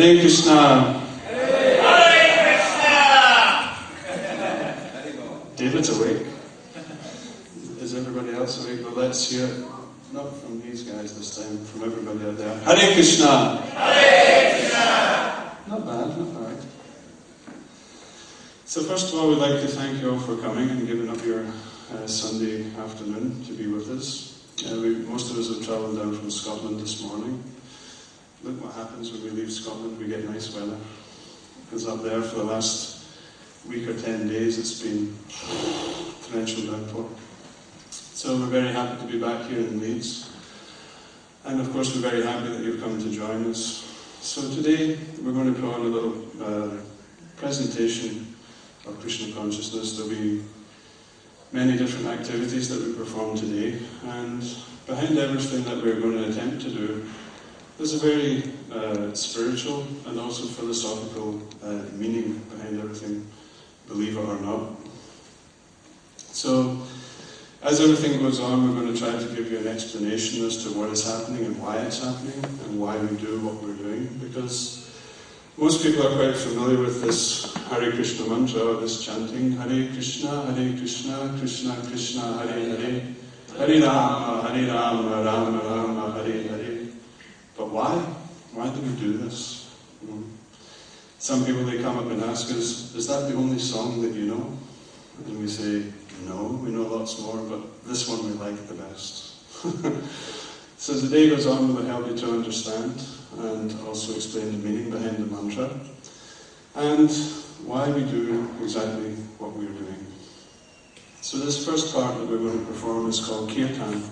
Hare Krishna. Hare Krishna. David's awake. Is everybody else awake? Well, let's hear it. Not from these guys this time, from everybody out there. Hare Krishna. Hare Krishna. Not bad, not bad. So first of all, we'd like to thank you all for coming and giving up your Sunday afternoon to be with us. Most of us have travelled down from Scotland this morning. Look what happens when we leave Scotland, we get nice weather. Because up there for the last week or 10 days it's been torrential downpour. So we're very happy to be back here in Leeds. And of course we're very happy that you've come to join us. So today we're going to put on a little presentation of Krishna consciousness. There'll be many different activities that we perform today, and behind everything that we're going to attempt to do, there's a very spiritual and also philosophical meaning behind everything, believe it or not. So, as everything goes on, we're going to try to give you an explanation as to what is happening and why it's happening, and why we do what we're doing, because most people are quite familiar with this Hare Krishna mantra, or this chanting, Hare Krishna, Krishna Krishna, Hare Hare, Hare Rama, Rama Rama, Hare Hare. But why? Why do we do this? Some people, they come up and ask us, is that the only song that you know? And we say, no, we know lots more, but this one we like the best. So as the day goes on, we'll help you to understand and also explain the meaning behind the mantra and why we do exactly what we're doing. So this first part that we're going to perform is called Kirtan.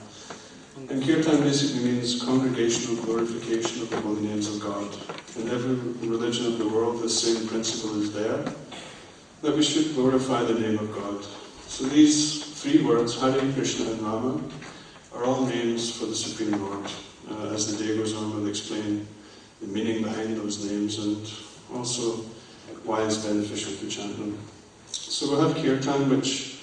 And Kirtan basically means congregational glorification of the holy names of God. In every religion of the world, the same principle is there, that we should glorify the name of God. So these three words, Hare Krishna and Rama, are all names for the Supreme Lord. As the day goes on, we'll explain the meaning behind those names and also why it's beneficial to chant them. So we'll have Kirtan, which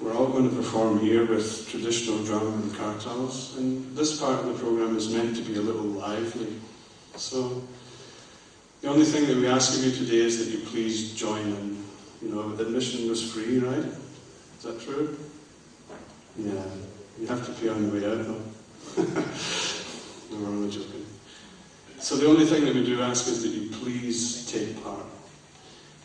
we're all going to perform here with traditional drum and kartals, and this part of the program is meant to be a little lively. So the only thing that we ask of you today is that you please join in. You know, admission was free, right? Is that true? Yeah. You have to pay on the way out, though. No, we're only joking. So the only thing that we do ask is that you please take part.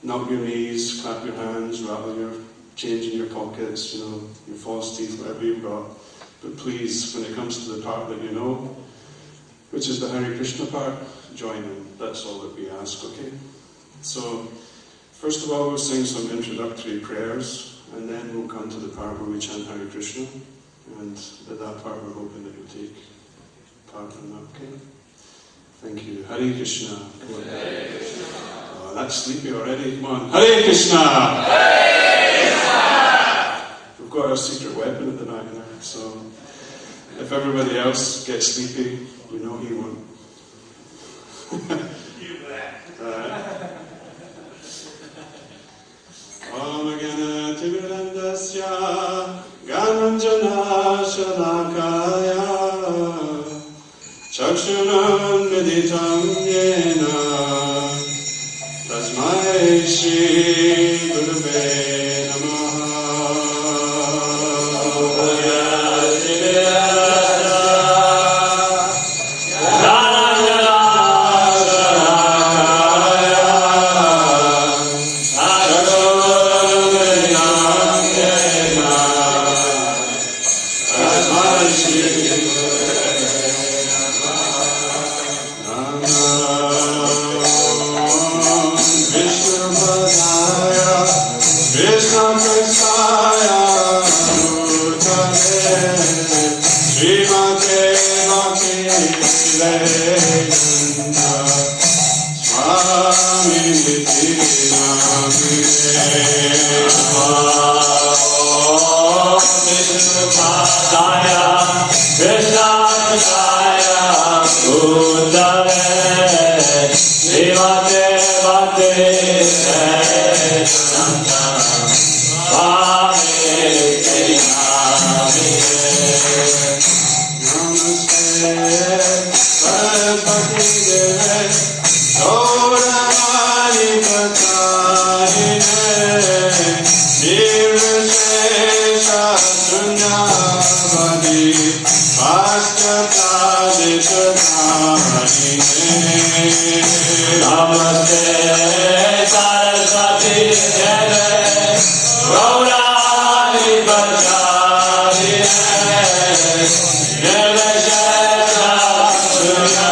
Knock your knees, clap your hands, rattle your change in your pockets, you know, your false teeth, whatever you've got. But please, when it comes to the part that you know, which is the Hare Krishna part, join in. That's all that we ask, okay? So, first of all, we'll sing some introductory prayers, and then we'll come to the part where we chant Hare Krishna. And at that part, we're hoping that you'll take part in that, okay? Thank you. Hare Krishna. Hare Krishna. Oh, that's sleepy already. Come on. Hare Krishna. Hare Krishna. We've got our secret weapon at the back now, so if everybody else gets sleepy, we know he won't. You bet. Om Gana Timirandasya Gananjana Shalakaya Chakshunan Meditam Yena Tasmai Shri Gurave Namaha. Oh Saraswati Deve Gaurani Bhajani Deve Shasha Surya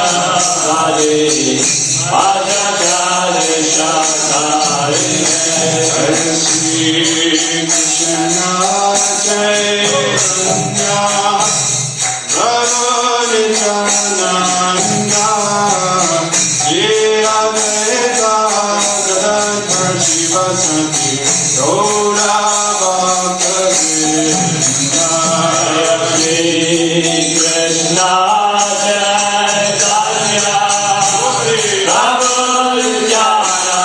Adi Bhajani Shasari Hare Shri Krishna Chaitanya Prabhu Nityananda Shri Advaita Gadadhar Shivasati Gaura Bhakta-vrinda Shri Krishna Chaitanya Prabhu Nityananda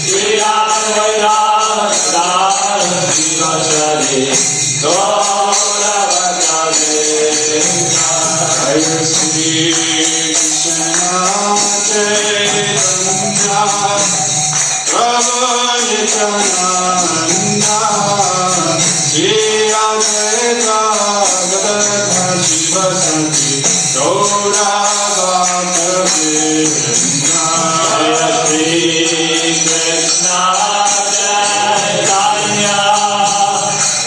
Shri Advaita Gadadhar Shivasati Gaura Bhakta-vrinda Hare Shri Krishna Chaitanya Prabhu Nityananda Shri Advaita Gadadhar Shivasati Gaura Bhakta-vrinda Hare Shri Krishna Chaitanya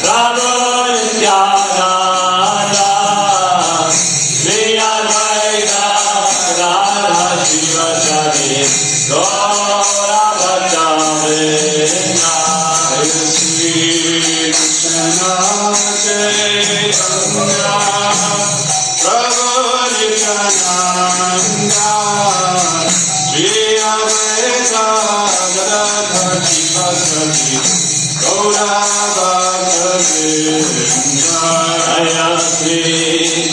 Prabhu Nityananda Shri Advaita Gadadhar Shivasati Gaura Bhakta-vrinda Hare Shri Krishna Chaitanya Prabhu Nityananda Shri Advaita Gadadhar Shivasati Gaura Bhakta-vrinda Hare Shri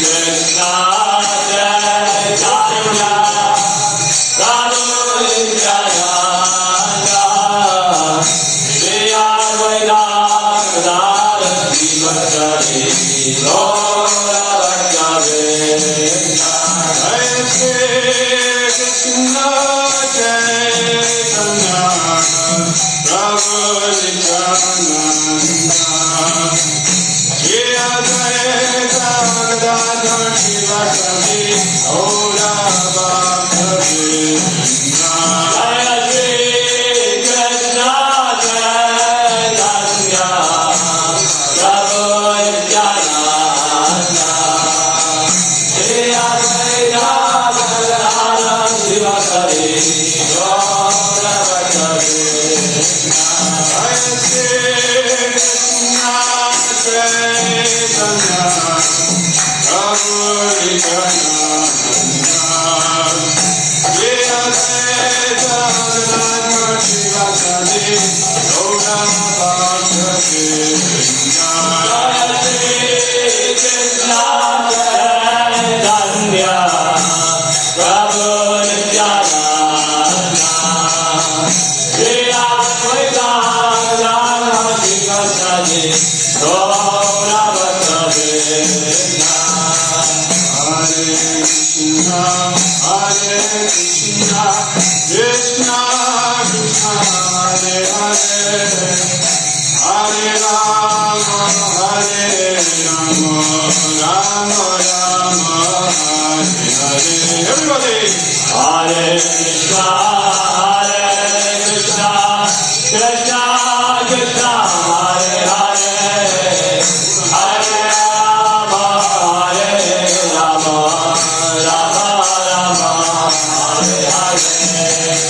Krishna Chaitanya Prabhu Nityananda Shri Advaita Gadadhar Shivasati Gaura Bhakta-vrinda Hare Shri Krishna Chaitanya Prabhu Nityananda Shri Advaita Gadadhar Shivasati Gaura Bhakta-vrinda Hare Shri Krishna Chaitanya Prabhu Nityananda Shri Advaita Gadadhar Shivasati Gaura Bhakta-vrinda Hare Shri Krishna Chaitanya Prabhu Nityananda Shri Advaita Gadadhar Shivasati Gaura Bhakta-vrinda Hare Shri Krishna Chaitanya Prabhu Nityananda Shri Advaita Gadadhar Shivasati Gaura Bhakta-vrinda Hare Krishna Krishna Krishna Hare Hare Hare Rama Rama Rama Hare Hare Everybody Hare Krishna Krishna Krishna Hare Hare Hare Rama Rama Rama Hare Hare Hare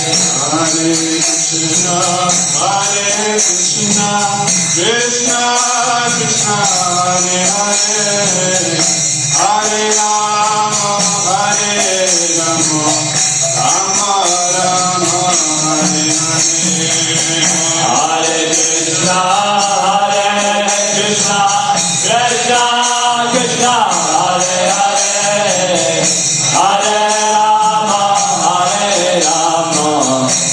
Krishna Krishna Krishna Hare Hare Hare Rama Rama Rama Hare Hare Hare Krishna Krishna Krishna Hare Hare Hare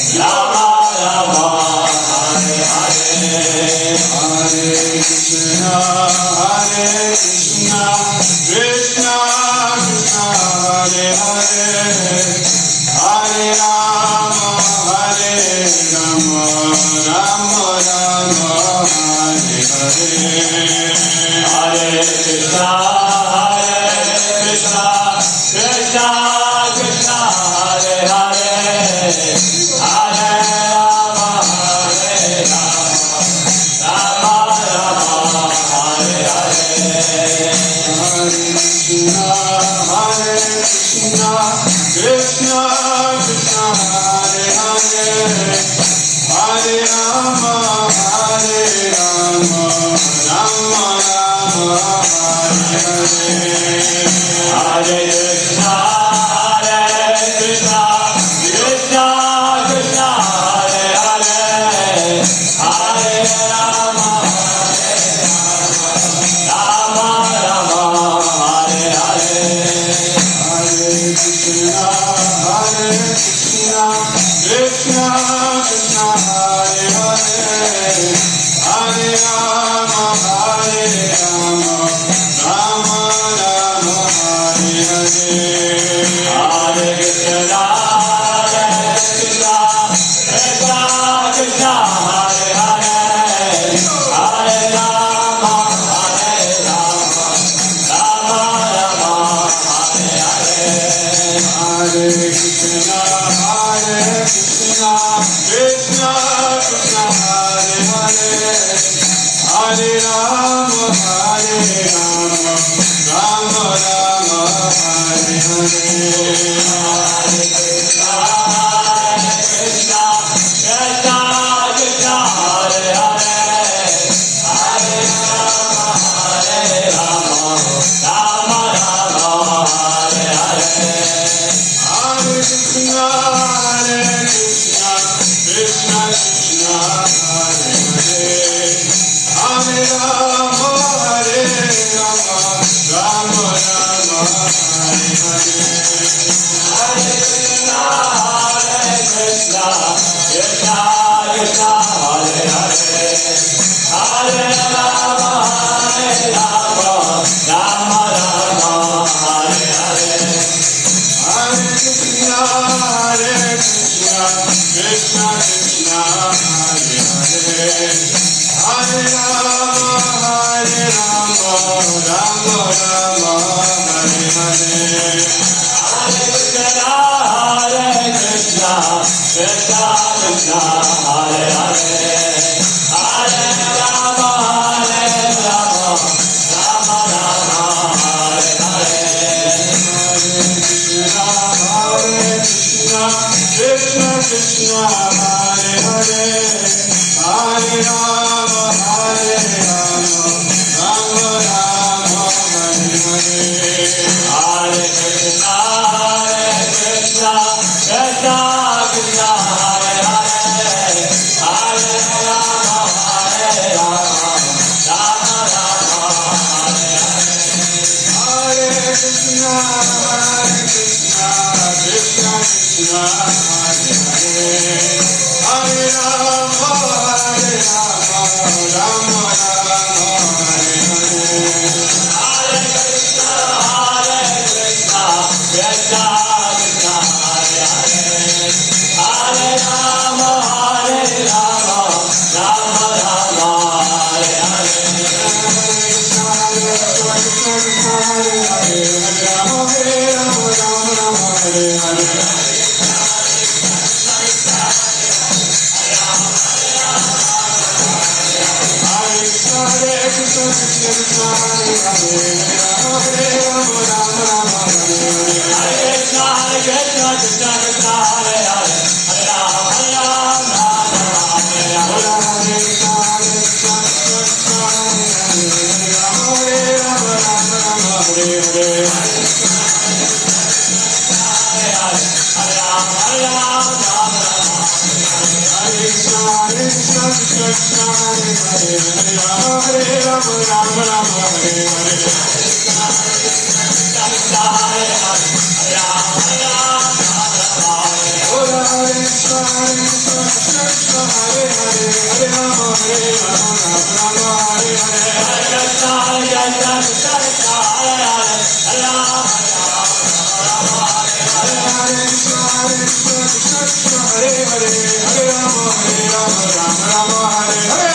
Rama Rama Rama Hare Hare Hare Krishna Krishna Krishna Hare Hare Hare Rama Rama Rama Hare Hare Hare Krishna Krishna Krishna Hare Hare Krishna Krishna Hare Hare Hare Rama Hare Rama Rama Rama Hare Hare Hare Krishna Krishna Krishna Krishna Hare Hare Hare Rama Hare Rama Rama Rama Hare Hare Hare Krishna Krishna Krishna Krishna Hare Hare Hare Rama Hare Rama Rama Rama Hare Hare Hare Krishna Krishna Krishna Krishna Hare Hare Hare Rama Hare Rama Rama Rama Hare Hare Hare Krishna Krishna Krishna Krishna Hare Hare Hare Rama Hare Rama Rama Rama Hare Hare Hare Krishna Krishna Krishna Krishna Hare Hare Hare Rama Hare Rama Rama Rama Hare Hare Hare Krishna Krishna Krishna Hare Hare Hare Rama Hare Rama Rama Rama Hare Hare Hare Krishna Krishna Krishna Krishna Hare Hare Hare Rama Hare Rama Rama Rama Hare Hare Hare Krishna Krishna Krishna Hare Hare Hare Rama Hare Rama Rama Rama Hare Hare Hare Krishna Krishna Krishna Krishna Hare Hare Hare Rama Hare Rama Rama Rama Hare Hare Hare Krishna Krishna Krishna Krishna Hare Hare Hare Rama Hare Rama Rama Rama Hare Hare Hare Krishna Krishna Krishna Krishna Hare Hare Hare Rama Hare Rama Rama Rama Hare Hare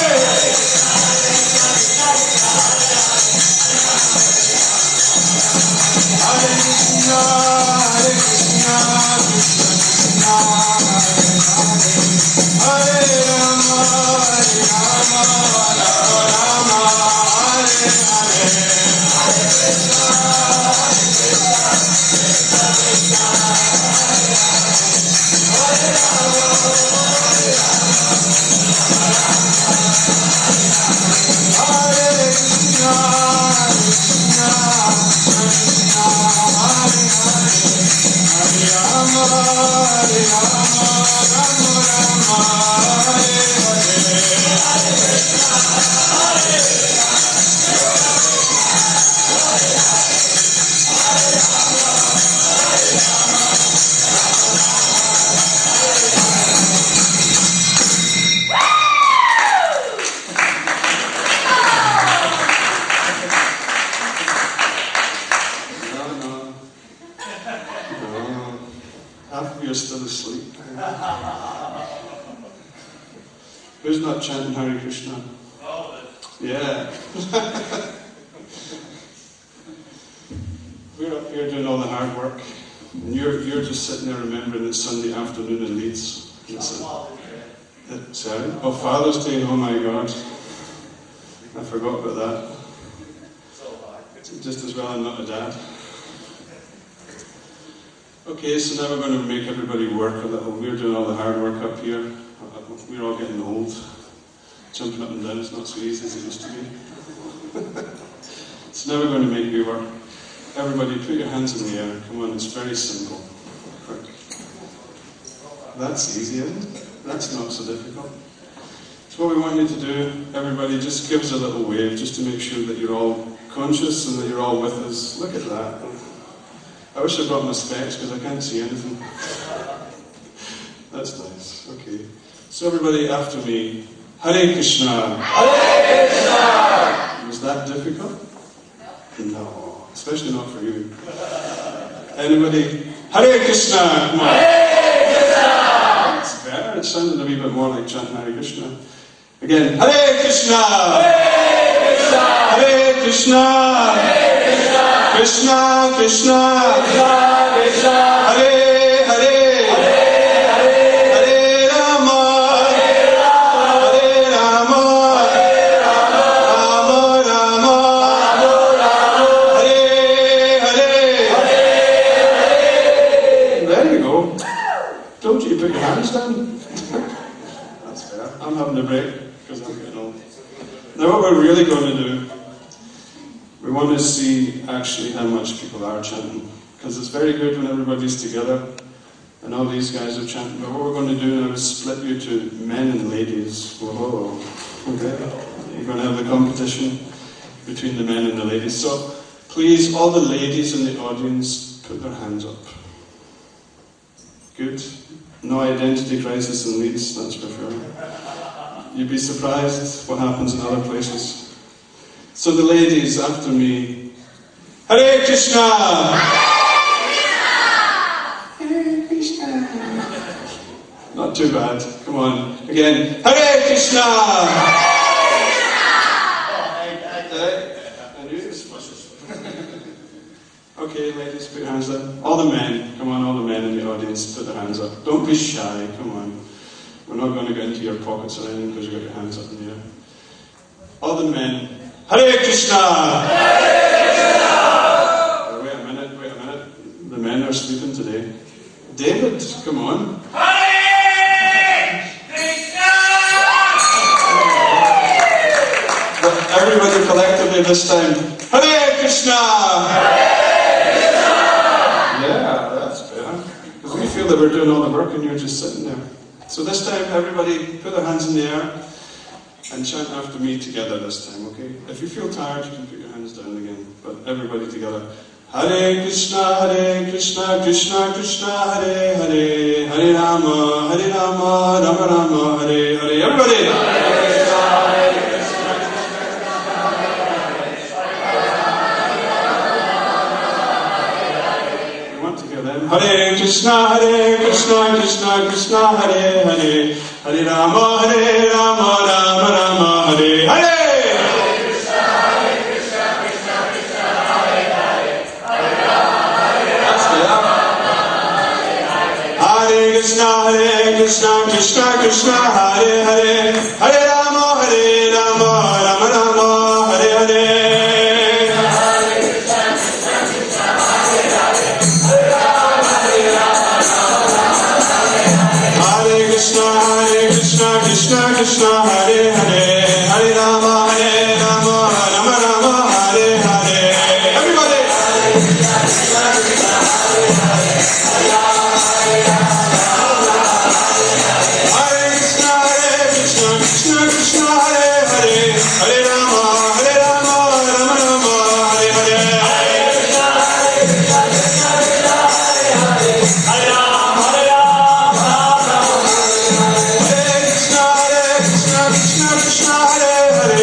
Who's not chanting Hare Krishna? Yeah. We're up here doing all the hard work, and you're just sitting there remembering it's Sunday afternoon in Leeds. Sorry? Oh, Father's Day, oh my God. I forgot about that. Just as well I'm not a dad. Okay, so now we're going to make everybody work a little. We're doing all the hard work up here. We're all getting old. Jumping up and down is not so easy as it used to be. So now we're going to make you work. Everybody put your hands in the air. Come on, it's very simple. Quick. That's easy, isn't it? That's not so difficult. So what we want you to do, everybody, just give us a little wave just to make sure that you're all conscious and that you're all with us. Look at that. I wish I brought my specs because I can't see anything. That's nice. Okay. So everybody after me. Hare Krishna. Hare Krishna. Was that difficult? No. Especially not for you. Anybody? Hare Krishna. Come on. Hare Krishna. It's better. It sounded a wee bit more like chanting Hare Krishna. Again. Hare Krishna. Hare Krishna. Hare Krishna. Krishna Krishna. Krishna. Hare Hare. Hare Rama. Hare Rama. Rama Rama. Hare Hare. There you go. Don't you put your hands down? That's fair. I'm having a break because I'm getting old. Now what we're really going to do, we want to see actually how much people are chanting. Because it's very good when everybody's together and all these guys are chanting. But what we're going to do now is split you to men and ladies. Whoa. Okay. You're going to have the competition between the men and the ladies. So please, all the ladies in the audience, put their hands up. Good. No identity crisis in Leeds, that's for sure. You'd be surprised what happens in other places. So the ladies after me. Hare Krishna! Hare Krishna! Not too bad. Come on. Again. Hare Krishna! Okay, ladies, put your hands up. All the men. Come on, all the men in the audience, put their hands up. Don't be shy. Come on. We're not going to get into your pockets or anything because you've got your hands up in the air. All the men. Hare Krishna! Hare Krishna! Wait a minute. The men are sleeping today. David, come on. Hare Krishna! Everybody collectively this time. Hare Krishna! Hare Krishna! Yeah, that's better. Because we feel that we're doing all the work and you're just sitting there. So this time, everybody put their hands in the air and chant after me together this time, okay? If you feel tired, you can put your hands down again. But everybody together. Hare Krishna, Krishna Krishna, Hare Hare, Hare Rama, Rama Rama, Hare Hare. Everybody! Hare Krishna, we want to hear them. Hare Krishna, Krishna Krishna, Hare Hare, Hare Rama, Rama Rama, Hare Hare. Hare Krishna, Krishna, Hare Hare, Hare Rama, Rama Rama, Hare Hare. Hare Krishna, Krishna, Hare Hare, Hare Rama, Rama Rama, Hare Hare. Everybody. Hare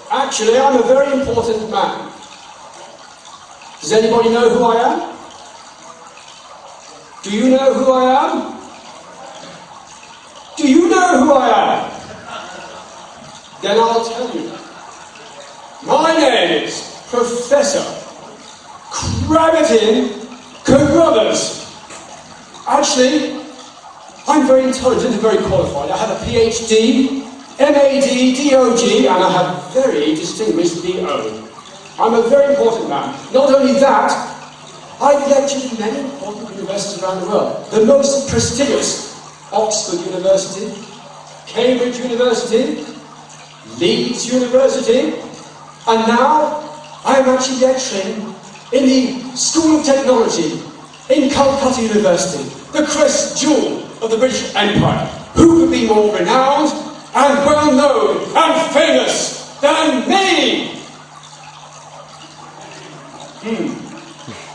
Actually, I'm a very important man. Does anybody know who I am? Do you know who I am? Do you know who I am? Then I'll tell you. My name is Professor Crabbitin Carruthers. Actually, I'm very intelligent and very qualified. I have a PhD, MAD, DOG, and I have very distinguished DO. I'm a very important man. Not only that, I've lectured in many important universities around the world. The most prestigious: Oxford University, Cambridge University, Leeds University, and now I'm actually lecturing in the School of Technology in Calcutta University, the crest jewel of the British Empire. Who could be more renowned and well known and famous than me?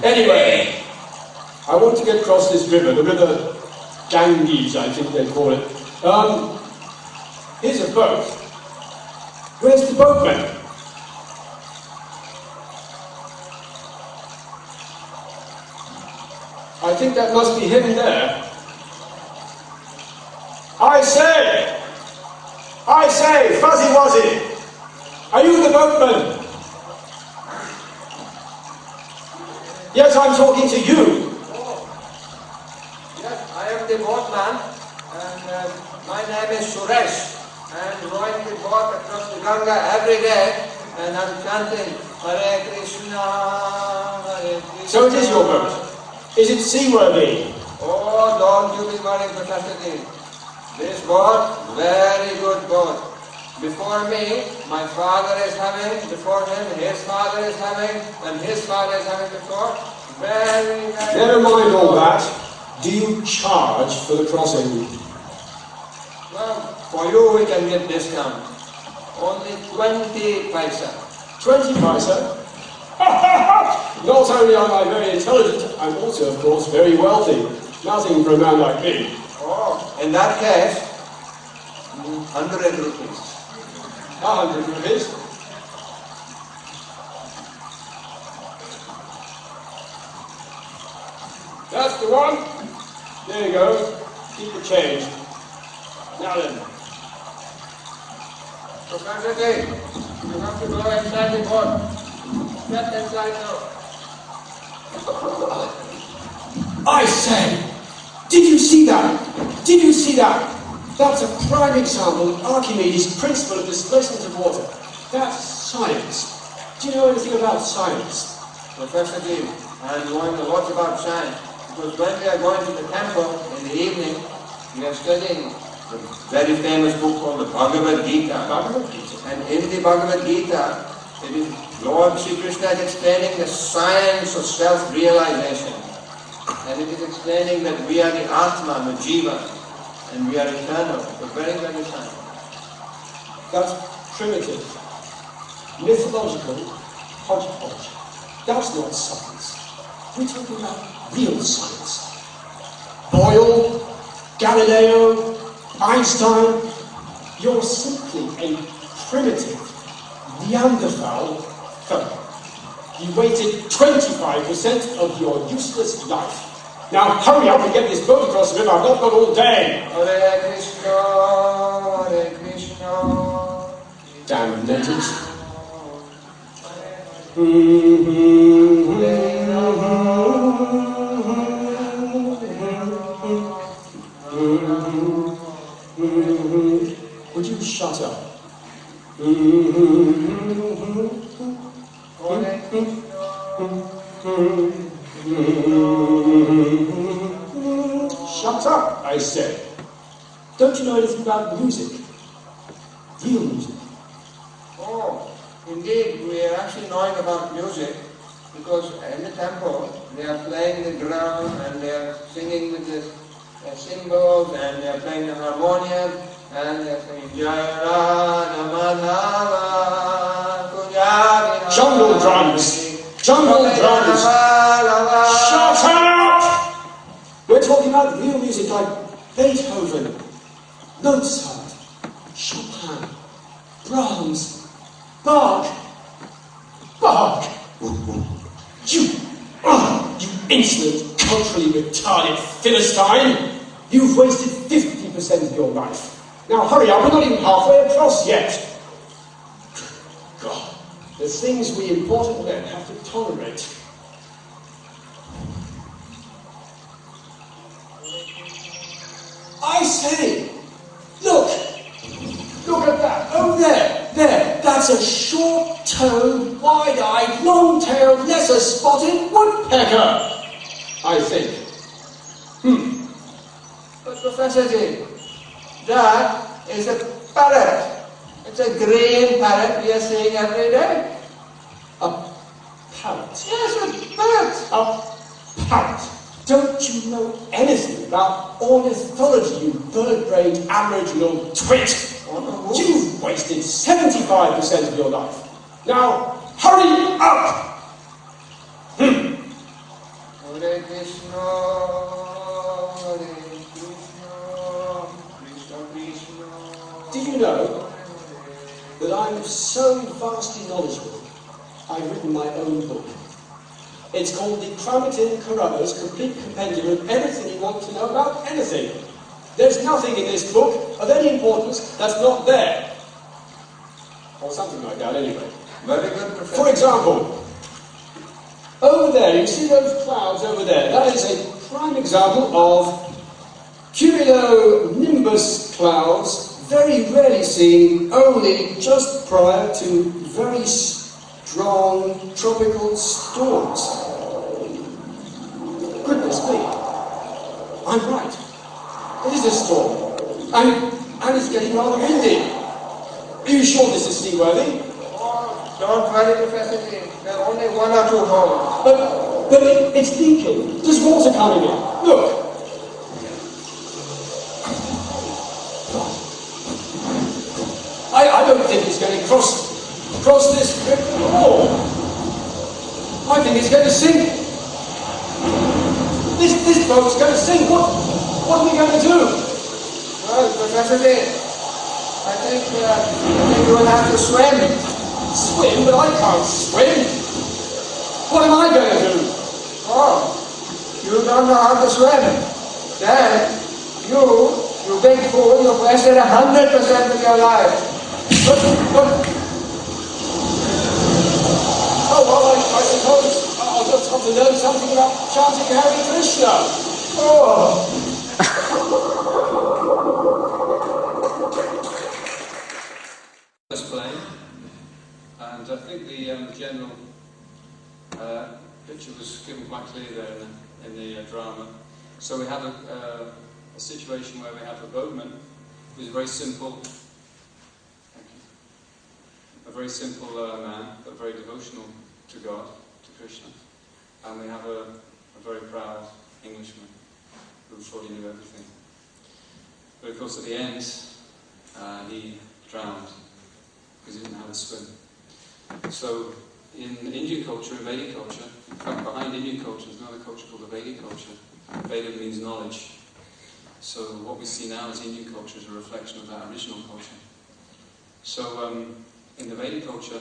Anyway, I want to get across this river, the river Ganges, I think they call it. Here's a boat. Where's the boatman? I think that must be him there. I say, Fuzzy Wuzzy, are you the boatman? Yes, I'm talking to you. Oh. Yes, I am the boatman, and my name is Suresh. I am rowing the boat across the Gouranga every day, and I'm chanting Hare Krishna, Hare Krishna. So it is your boat. Is it seaworthy? Oh, don't you be worrying, Professor. This boat, very good boat. Before me, my father is having, before him, his father is having, and his father is having before. Very, very Never mind all that. Do you charge for the crossing? Well, for you we can give discount. Only 20 paisa. 20 paisa? Not only am I very intelligent, I'm also, of course, very wealthy. Nothing for a man like me. Oh, in that case, 100 rupees. 100 rupees. That's the one. There you go. Keep the change. Now then. Professor D, you have to go inside the board. Step inside now. I say, did you see that? Did you see that? That's a prime example of Archimedes' principle of displacement of water. That's science. Do you know anything about science? Professor D, I am knowing a lot about science, because when we are going to the temple in the evening, we are studying the very famous book called the Bhagavad Gita. Bhagavad Gita. And in the Bhagavad Gita, it is Lord Sri Krishna is explaining the science of self-realization. And it is explaining that we are the Atma, the Jiva, and we are eternal. The very, very science. That's primitive, mythological hodgepodge. That's not science. We're talking about real science. Boyle, Galileo, Einstein, you're simply a primitive Neanderthal fellow. You waited 25% of your useless life. Now hurry up and get this boat across the river. I've not got all day. Hare Krishna, Hare Krishna. Damn natives. Would you shut up? Shut up, I said. Don't you know anything about music? Real music. Oh, indeed, we are actually knowing about music, because in the temple, they are playing the drum, and they are singing with the cymbals, and they are playing the harmonium, and they are saying, Jaya Radha Madhava, Kunjari Jungle drums! Jungle drums! Shut up! We're talking about real music like Beethoven, Mozart, Chopin, Brahms, Bach. You insolent, culturally retarded Philistine! You've wasted 50% of your life. Now hurry up, we're not even halfway across yet. God, the things we important men have to tolerate. I say, look at that, over there, that's a short-toed, wide-eyed, long-tailed, lesser-spotted woodpecker, I think. But Professor D, that is a parrot. It's a green parrot we are seeing every day. A parrot? Yes, a parrot. A parrot? Don't you know anything about ornithology, you bird-brained aboriginal twit? You've wasted 75% of your life. Now, hurry up! Hare Krishna, Hare Krishna, Krishna Krishna. Do you know that I'm so vastly knowledgeable, I've written my own book. It's called the Chromatin Carruthers Complete Compendium of Everything You Want to Know About Anything. There's nothing in this book of any importance that's not there. Or something like that, anyway. Very good, Professor. For example, over there, you see those clouds over there? That is a prime example of cumulonimbus clouds, very rarely seen, only just prior to very strong tropical storms. Goodness me, I'm right. It is a storm, and it's getting rather windy. Are you sure this is seaworthy? Oh, don't worry, Professor D. There are only one or two holes. But it's leaking. There's water coming in. Look. I don't think it's going to cross this river at all. I think it's going to sink. This boat's going to sink. What are we going to do? Well, Professor D, I think you will have to swim. Swim? But I can't swim. What am I going to do? Oh, you don't know how to swim. then you big fool, you've wasted 100% of your life. Oh, well, I suppose I'll just have to learn something about chanting Hare Krishna. Oh. Let's play, and I think the general picture was given quite clear there in the drama. So we have a situation where we have a boatman who's very simple. A very simple man, but very devotional to God, to Krishna. And we have a very proud Englishman who thought he knew everything. But of course at the end, he drowned because he didn't know how to swim. So in Indian culture, in Vedic culture, in fact behind Indian culture is another culture called the Vedic culture. Veda means knowledge. So what we see now as Indian culture is a reflection of that original culture. So in the Vedic culture,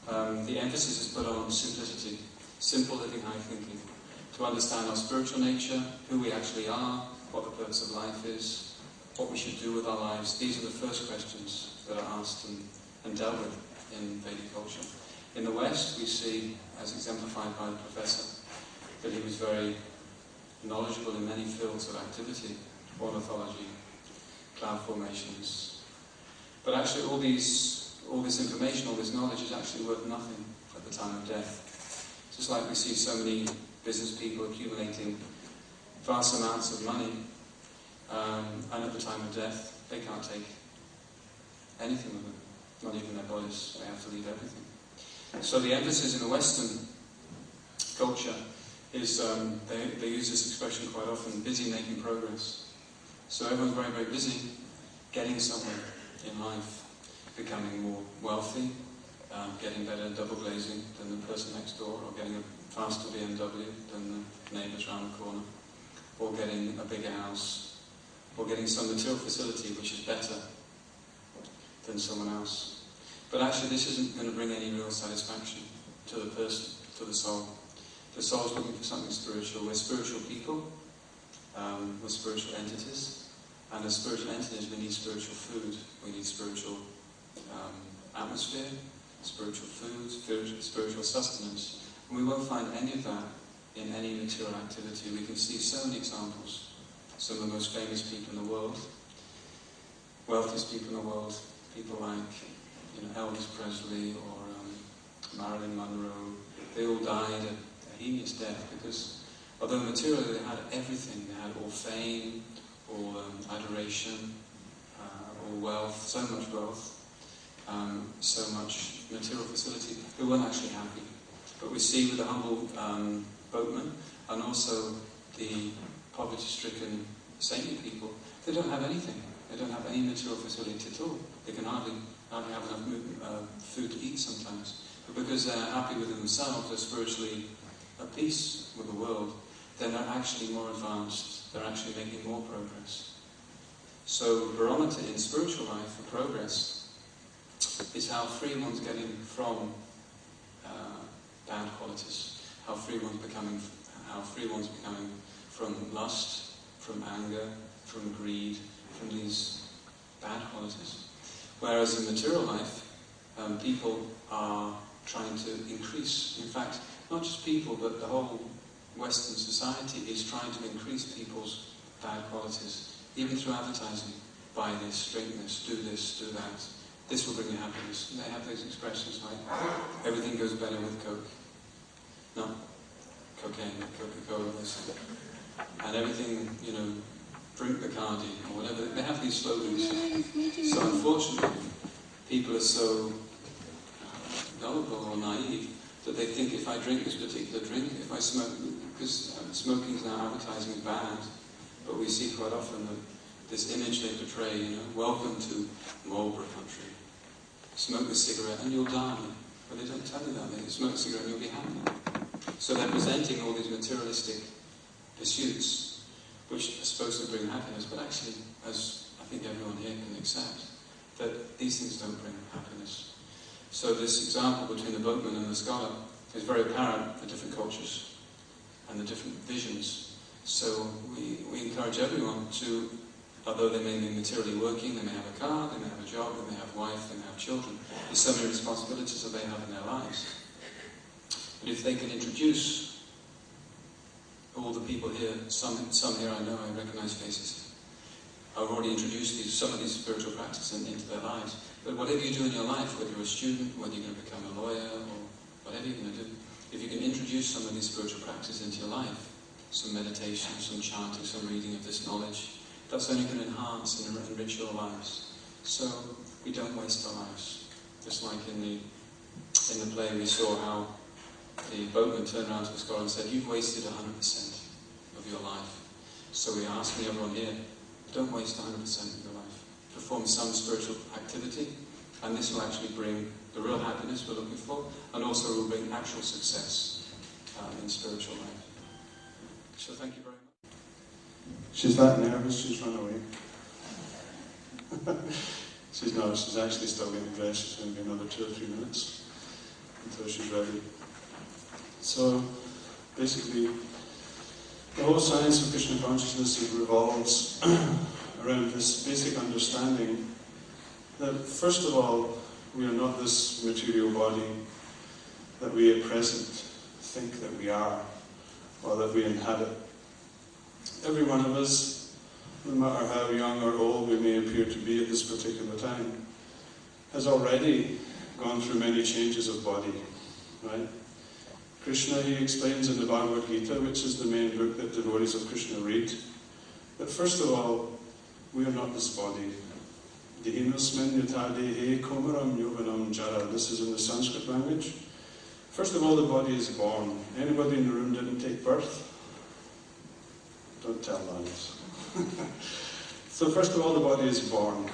the emphasis is put on simplicity, simple living, high thinking, to understand our spiritual nature, who we actually are, what the purpose of life is, what we should do with our lives. These are the first questions that are asked and dealt with in Vedic culture. In the West, we see, as exemplified by the professor, that he was very knowledgeable in many fields of activity, ornithology, cloud formations. But actually all this information, all this knowledge is actually worth nothing at the time of death. Just like we see so many business people accumulating vast amounts of money, and at the time of death, they can't take anything with them, not even their bodies. They have to leave everything. So the emphasis in the Western culture is, they use this expression quite often, busy making progress. So everyone's very, very busy getting somewhere in life, becoming more wealthy, getting better double glazing than the person next door, or getting a faster BMW than the neighbours around the corner, or getting a bigger house, or getting some material facility which is better than someone else. But actually this isn't going to bring any real satisfaction to the person, to the soul. The soul's looking for something spiritual. We're spiritual people, we're spiritual entities, and as spiritual entities we need spiritual food, we need spiritual atmosphere, spiritual food, spiritual sustenance. And we won't find any of that in any material activity. We can see so many examples. Some of the most famous people in the world, wealthiest people in the world, people like Elvis Presley or Marilyn Monroe, they all died a heinous death because although materially they had everything, they had all fame, all adoration, all wealth, so much wealth, so much material facility, they weren't actually happy. But we see with the humble boatman and also the poverty-stricken saintly people, they don't have anything. They don't have any material facility at all. They can hardly have enough food to eat sometimes. But because they're happy with themselves, they're spiritually at peace with the world, then they're actually more advanced. They're actually making more progress. So barometer in spiritual life for progress is how free one's getting from bad qualities, how free one's becoming from lust, from anger, from greed, from these bad qualities. Whereas in material life, people are trying to increase. In fact, not just people, but the whole Western society is trying to increase people's bad qualities, even through advertising. Buy this, drink this, do that. This will bring you happiness. And they have those expressions like, everything goes better with Coke. No, cocaine, Coca-Cola, they say. And everything, drink Bacardi, or whatever. They have these slogans. So unfortunately, people are so gullible or naive that they think if I drink this particular drink, if I smoke, because smoking is now advertising as bad, but we see quite often that this image they portray, welcome to Marlborough country. Smoke a cigarette and you'll die. But they don't tell you that. They smoke a cigarette and you'll be happy. So they're presenting all these materialistic pursuits, which are supposed to bring happiness, but actually, as I think everyone here can accept, that these things don't bring happiness. So this example between the boatman and the scholar is very apparent for different cultures and the different visions. So we encourage everyone to, although they may be materially working, they may have a car, they may have a job, they may have a wife, they may have children, there's so many responsibilities that they have in their lives. But if they can introduce all the people here, some here I know, I recognize faces. I've already introduced some of these spiritual practices into their lives. But whatever you do in your life, whether you're a student, whether you're going to become a lawyer, or whatever you're going to do, if you can introduce some of these spiritual practices into your life, some meditation, some chanting, some reading of this knowledge, that's only going to enhance and enrich your lives. So we don't waste our lives. Just like in the play we saw how the boatman turned around to the scholar and said, "You've wasted 100% of your life." So we're asking everyone here, don't waste 100% of your life. Perform some spiritual activity, and this will actually bring the real happiness we're looking for, and also will bring actual success in spiritual life. So thank you very much. She's that nervous, she's run away. She's not, she's actually still getting dressed. It's going to be another 2 or 3 minutes until she's ready. So, basically, the whole science of Krishna consciousness revolves around this basic understanding that, first of all, we are not this material body that we at present think that we are, or that we inhabit. Every one of us, no matter how young or old we may appear to be at this particular time, has already gone through many changes of body, right? Krishna, he explains in the Bhagavad Gita, which is the main book that devotees of Krishna read, that first of all, we are not this body. Dehinosmen yata dehe komaram yovanam jara. This is in the Sanskrit language. First of all, the body is born. Anybody in the room didn't take birth? Don't tell lies. So first of all, the body is born.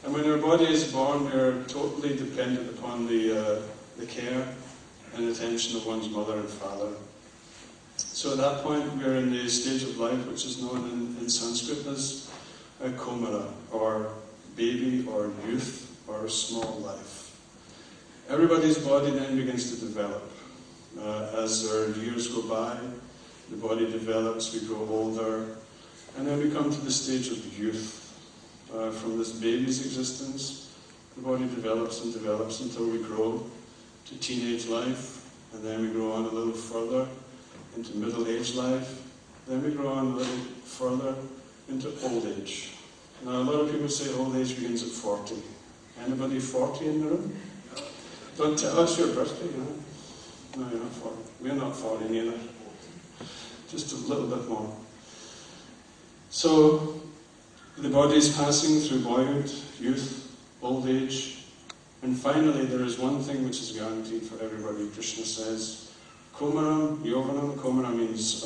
And when our body is born, we are totally dependent upon the care and attention of one's mother and father. So at that point, we are in the stage of life which is known in Sanskrit as a komara, or baby, or youth, or small life. Everybody's body then begins to develop. As our years go by, the body develops, we grow older, and then we come to the stage of youth. From this baby's existence, the body develops and develops until we grow to teenage life, and then we grow on a little further into middle-aged life, then we grow on a little further into old age. Now a lot of people say old age begins at 40. Anybody 40 in the room? Don't tell us your birthday, you know. No, you're not 40. We're not 40 neither. Just a little bit more. So the body is passing through boyhood, youth, old age, and finally there is one thing which is guaranteed for everybody. Krishna says, Komaram, Yovanam. Komara means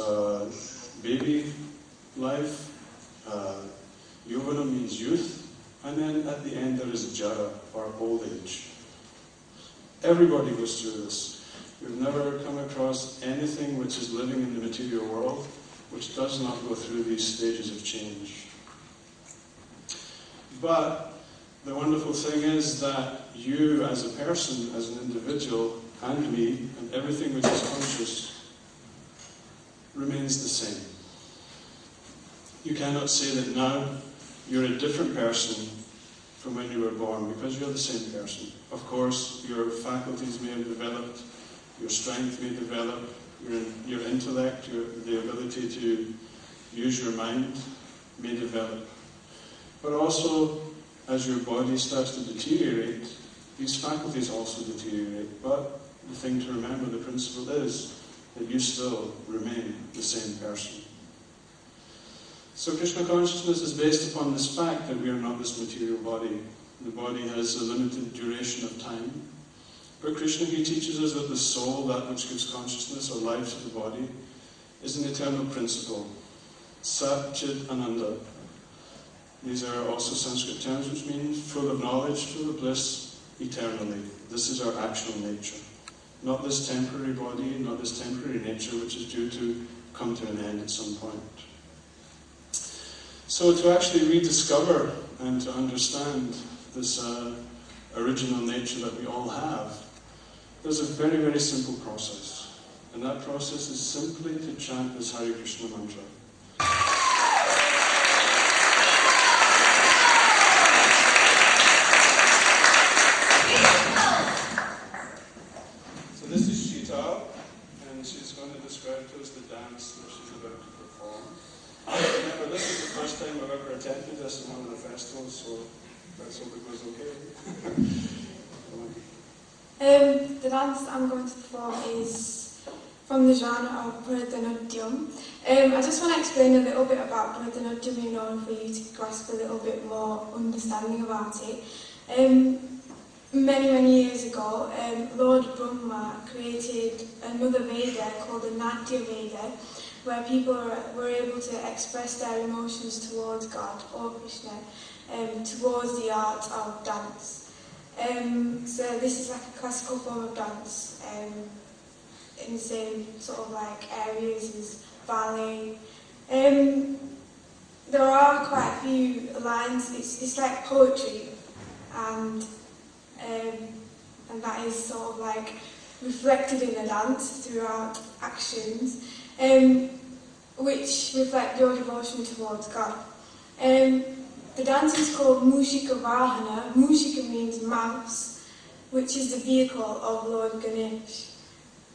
baby life, Yovanam means youth, and then at the end there is Jara, or old age. Everybody goes through this. We've never come across anything which is living in the material world which does not go through these stages of change. But the wonderful thing is that you as a person, as an individual, and me, and everything which is conscious, remains the same. You cannot say that now you're a different person from when you were born, because you're the same person. Of course, your faculties may have developed, your strength may develop, your intellect, the ability to use your mind may develop. But also, as your body starts to deteriorate, these faculties also deteriorate. But the thing to remember, the principle is that you still remain the same person. So Krishna consciousness is based upon this fact that we are not this material body. The body has a limited duration of time. But Krishna, he teaches us that the soul, that which gives consciousness or life to the body, is an eternal principle. Sat, Chit, Ananda. These are also Sanskrit terms which mean full of knowledge, full of bliss, eternally. This is our actual nature. Not this temporary body, not this temporary nature which is due to come to an end at some point. So to actually rediscover and to understand this original nature that we all have, there's a very, very simple process. And that process is simply to chant this Hare Krishna mantra. So this is Sheetal, and she's going to describe to us the dance that she's about to perform. Remember, this is the first time I've ever attended this in one of the festivals, so let's hope it goes okay. The dance I'm going to perform is from the genre of Bharatanatyam. I just want to explain a little bit about Bharatanatyam in order for you to grasp a little bit more understanding about it. Many years ago, Lord Brahma created another Veda called the Natya Veda, where people were able to express their emotions towards God or Krishna, towards the art of dance. So this is like a classical form of dance, in the same sort of like areas as ballet. There are quite a few lines. It's like poetry, and that is sort of like reflected in the dance throughout actions, which reflect your devotion towards God. The dance is called Mushika Vahana. Mushika means mouse, which is the vehicle of Lord Ganesh.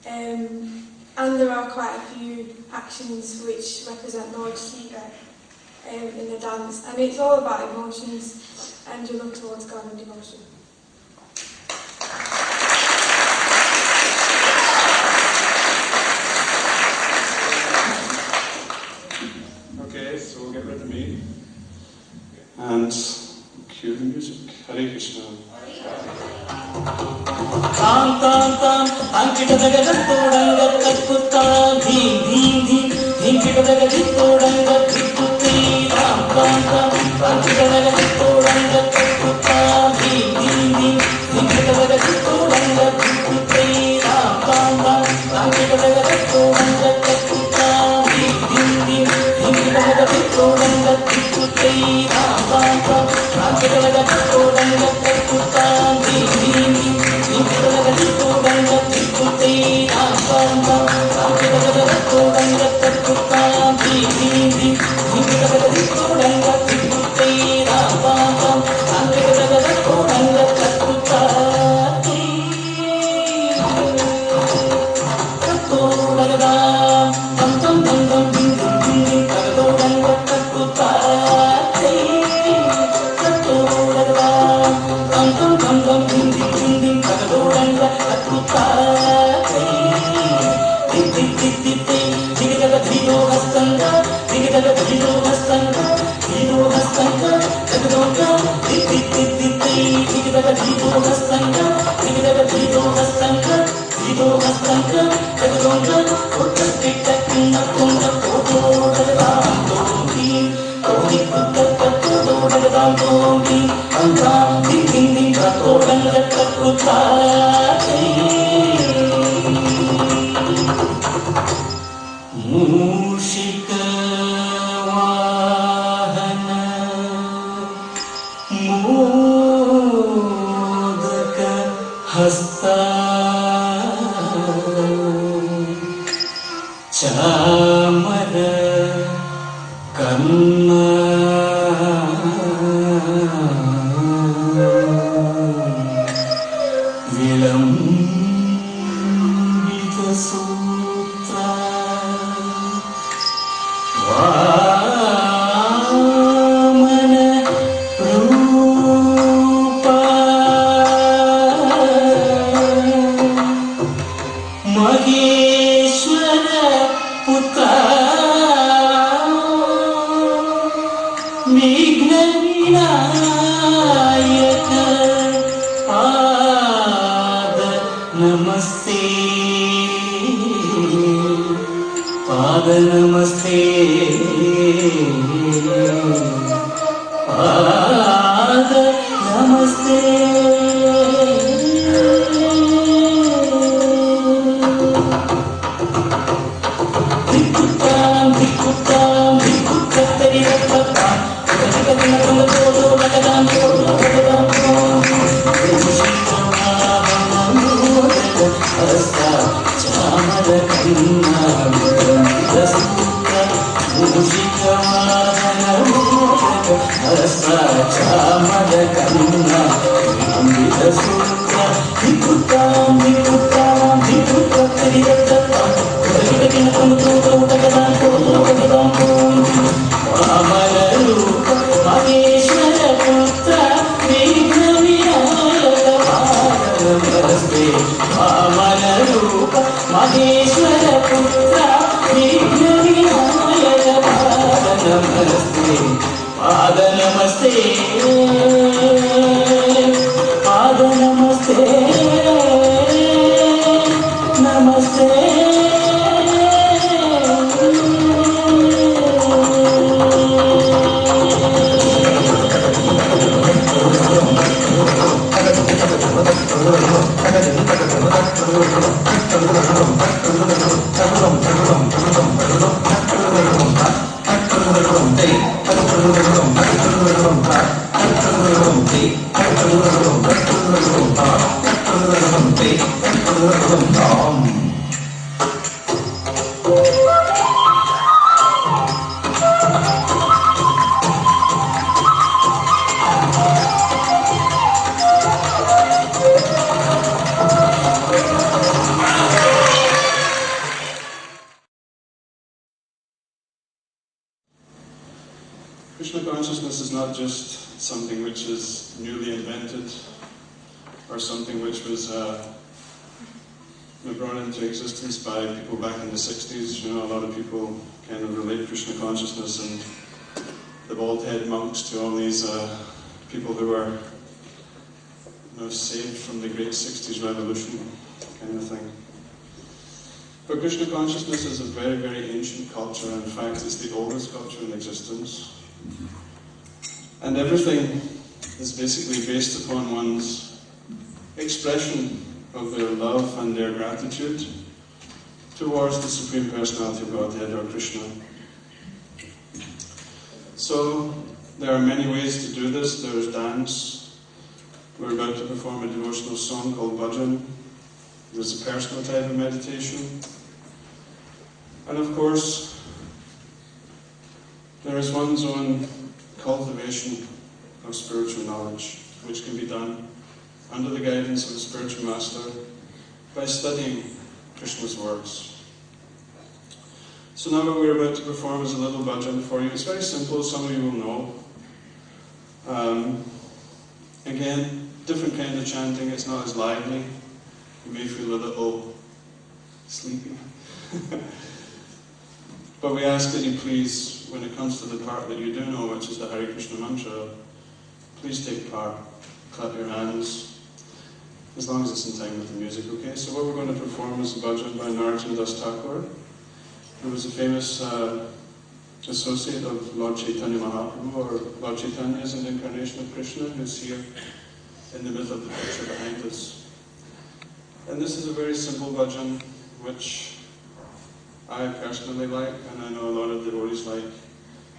And there are quite a few actions which represent Lord Shiva in the dance. And it's all about emotions and your love towards God and devotion. Okay, so we'll get rid of me. And cue the music. Hare Krishna. Tam tam tam, ankita daga jitodanga katputa, dheem dheem dheem, dhinkita daga jitodanga katputi. Tam tam tam, ankita daga jitodanga katputa, dheem dheem dheem, dhinkita daga jitodanga katputi. Tam tam tam, ankita daga jitodanga katputa, dheem dheem dheem, dhinkita daga jitodanga katputi. Tam tam tam, ankita daga jitodanga katputa, dheem dheem dheem. Rasa Chamada Karuna Amrita Sundra Vikutam Vikutam Vikutam Vikutam Vikutam Vikutam Vikutam Vamanarupa Maheshwara Putra Vigna Vinayaka Namaste Vamanarupa Maheshwara Putra Vigna Vinayaka Namaste Pada Namaste Pada Namaste Namaste Krishna consciousness is not just something which is newly invented or something which was brought into existence by people back in the 60s. You know, a lot of people kind of relate Krishna consciousness and the bald head monks to all these people who were saved from the great 60s revolution kind of thing. But Krishna consciousness is a very, very ancient culture. In fact, it's the oldest culture in existence. And everything is basically based upon one's expression of their love and their gratitude towards the Supreme Personality of Godhead, or Krishna. So, there are many ways to do this. There's dance. We're about to perform a devotional song called Bhajan. There's a personal type of meditation. And of course, there is one's own cultivation of spiritual knowledge, which can be done under the guidance of a spiritual master by studying Krishna's words. So now what we're about to perform is a little bhajan for you. It's very simple, some of you will know. Again, different kind of chanting, it's not as lively. You may feel a little sleepy. But we ask that you please, when it comes to the part that you do know, which is the Hare Krishna mantra, please take part. Clap your hands, as long as it's in time with the music, okay? So what we're going to perform is a bhajan by Narottam Das Thakur, who was a famous associate of Lord Chaitanya Mahaprabhu, or Lord Chaitanya is an incarnation of Krishna, who's here in the middle of the picture behind us. And this is a very simple bhajan, which I personally like, and I know a lot of devotees like.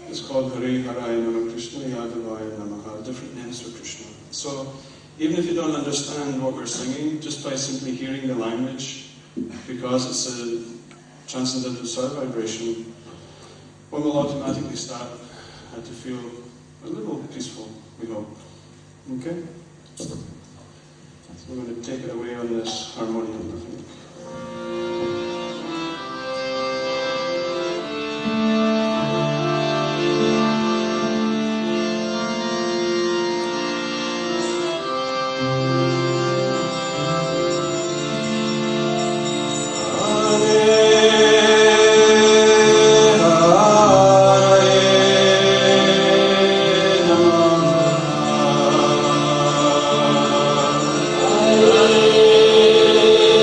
It's called Hare Haraya Nama Krishna Yadavaya Namaha, different names for Krishna. So, even if you don't understand what we're singing, just by simply hearing the language, because it's a transcendental sound vibration, one will automatically start to feel a little peaceful, we hope. Okay? So we're going to take it away on this harmonium, I think. Hare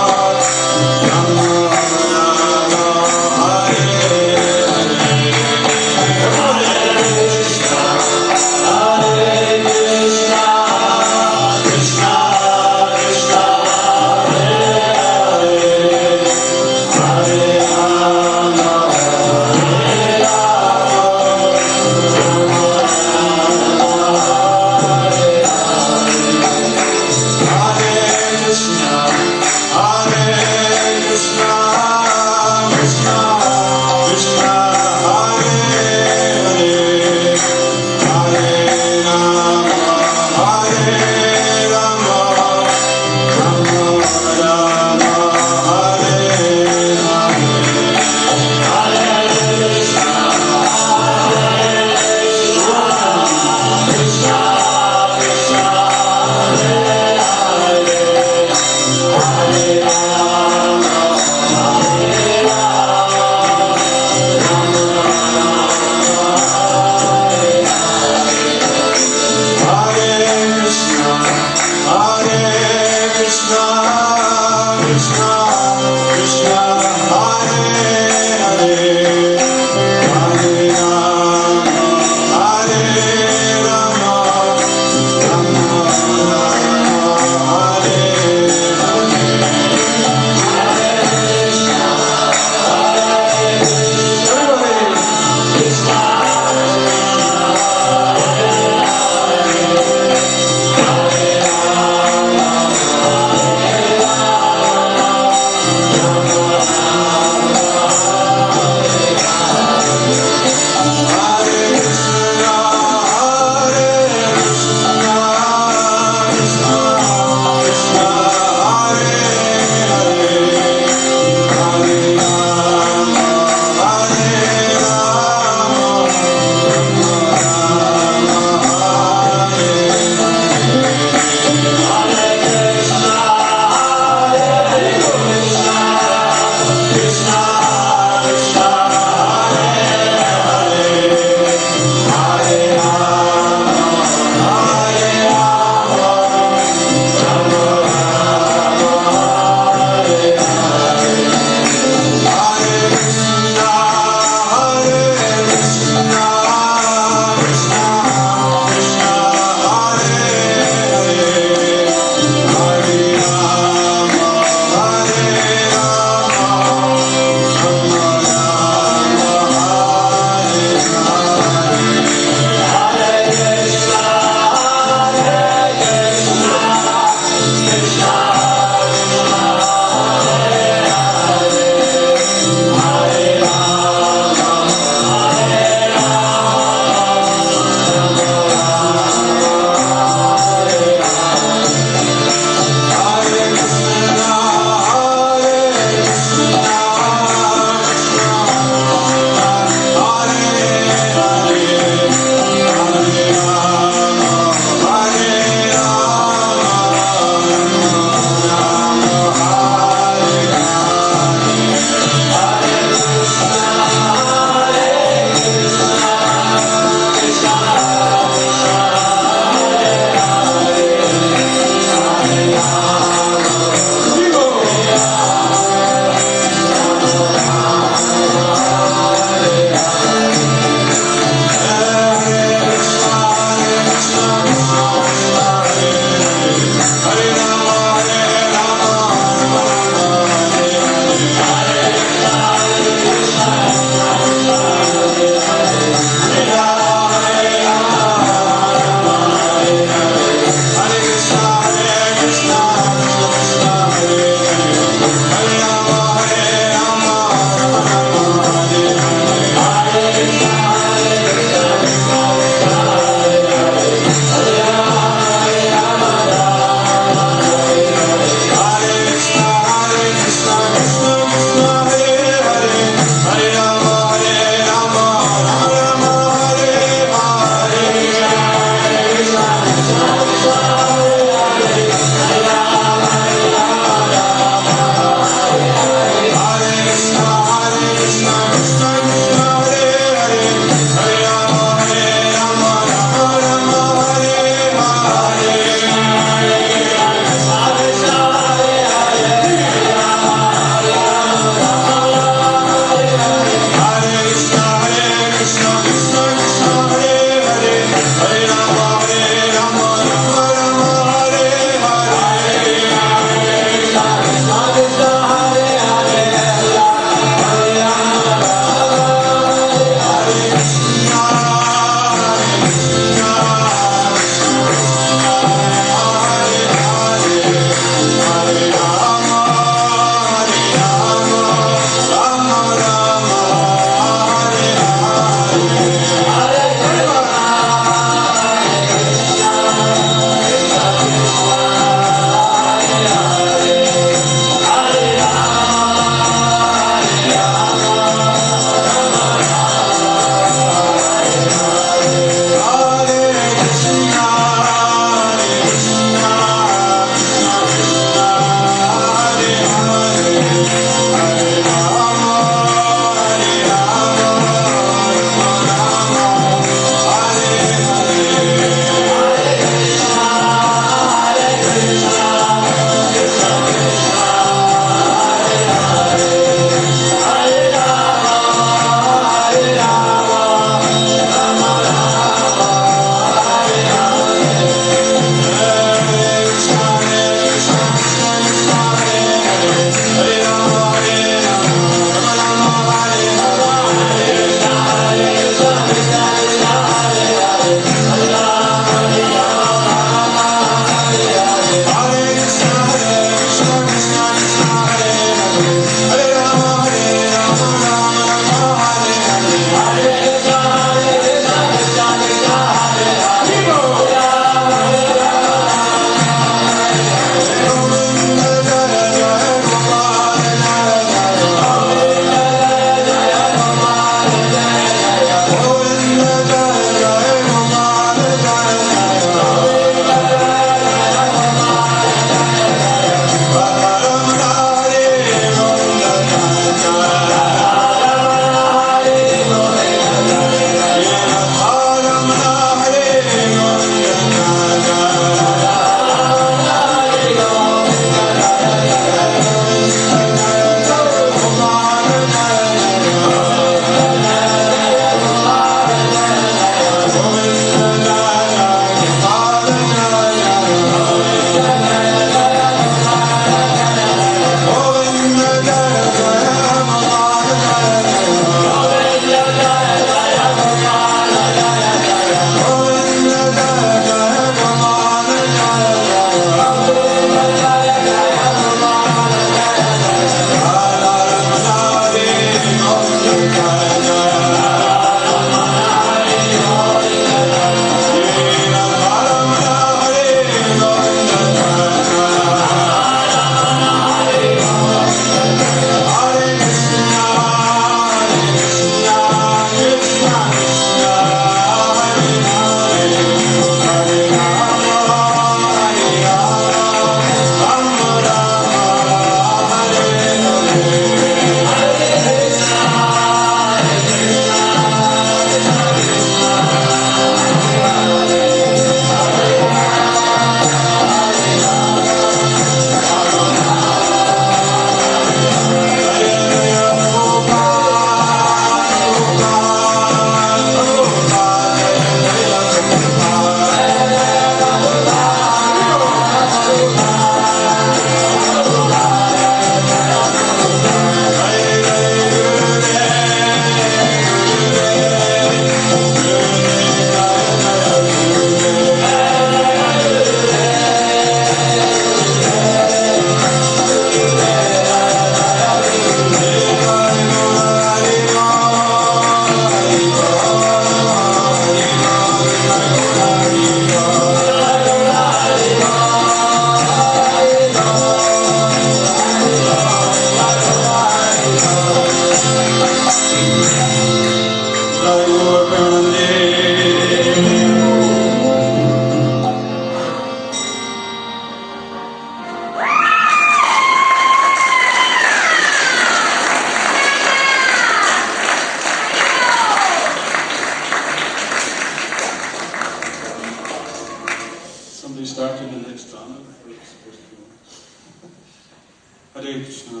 Hare Krishna.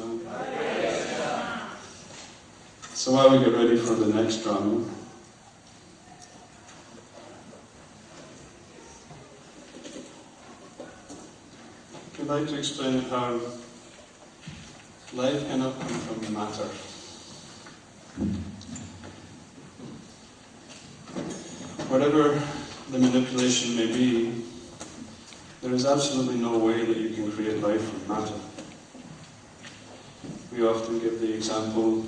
So while we get ready for the next drama, I'd like to explain how life cannot come from matter. Whatever the manipulation may be, there is absolutely no way that you can create life from matter. We often give the example,